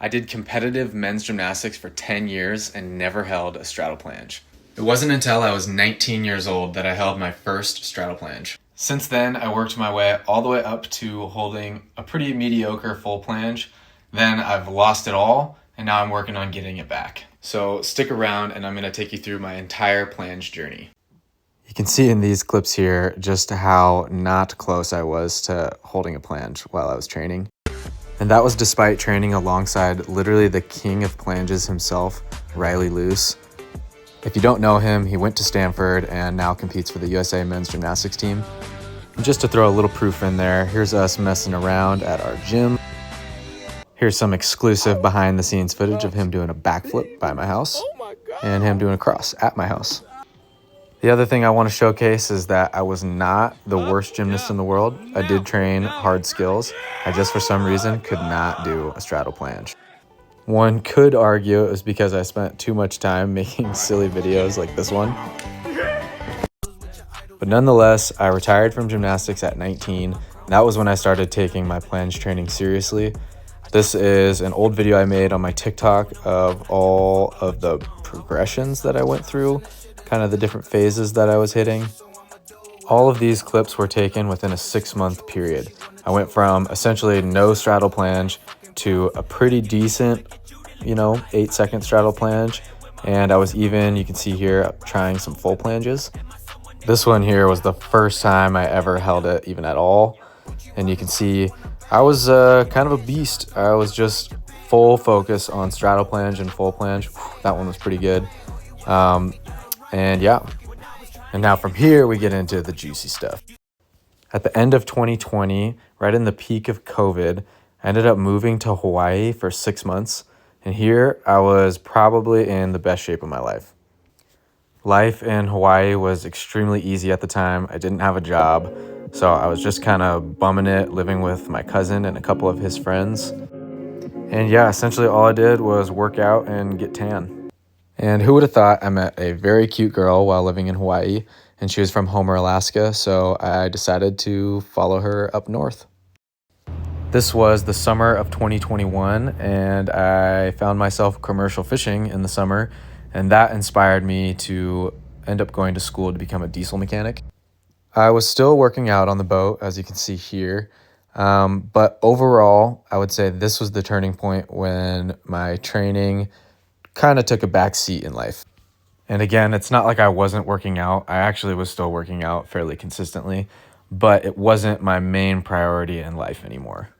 I did competitive men's gymnastics for 10 years and never held a straddle planche. It wasn't until I was 19 years old that I held my first straddle planche. Since then, I worked my way all the way up to holding a pretty mediocre full planche. Then I've lost it all, and now I'm working on getting it back. So stick around, and I'm going to take you through my entire planche journey. You can see in these clips here just how not close I was to holding a planche while I was training. And that was despite training alongside literally the king of planches himself, Riley Luce. If you don't know him, he went to Stanford and now competes for the USA men's gymnastics team. And just to throw a little proof in there, here's us messing around at our gym. Here's some exclusive behind the scenes footage of him doing a backflip by my house and him doing a cross at my house. The other thing I want to showcase is that I was not the worst gymnast in the world. I did train hard skills. I just for some reason could not do a straddle planche. One could argue it was because I spent too much time making silly videos like this one. But nonetheless, I retired from gymnastics at 19. That was when I started taking my planche training seriously. This is an old video I made on my TikTok of all of the progressions that I went through, kind of the different phases that I was hitting. All of these clips were taken within a 6-month period. I went from essentially no straddle planche to a pretty decent, 8-second straddle planche. And I was even, you can see here, trying some full planches. This one here was the first time I ever held it even at all. And you can see I was kind of a beast. I was just full focus on straddle planche and full planche. That one was pretty good. And yeah. And now from here, we get into the juicy stuff. At the end of 2020, right in the peak of COVID, I ended up moving to Hawaii for 6 months. And here I was probably in the best shape of my life. Life in Hawaii was extremely easy at the time. I didn't have a job, so I was just kind of bumming it, living with my cousin and a couple of his friends. And yeah, essentially all I did was work out and get tan. And who would have thought I met a very cute girl while living in Hawaii, and she was from Homer, Alaska, so I decided to follow her up north. This was the summer of 2021, and I found myself commercial fishing in the summer, and that inspired me to end up going to school to become a diesel mechanic. I was still working out on the boat, as you can see here, but overall, I would say this was the turning point when my training kind of took a back seat in life. And again, it's not like I wasn't working out. I actually was still working out fairly consistently, but it wasn't my main priority in life anymore.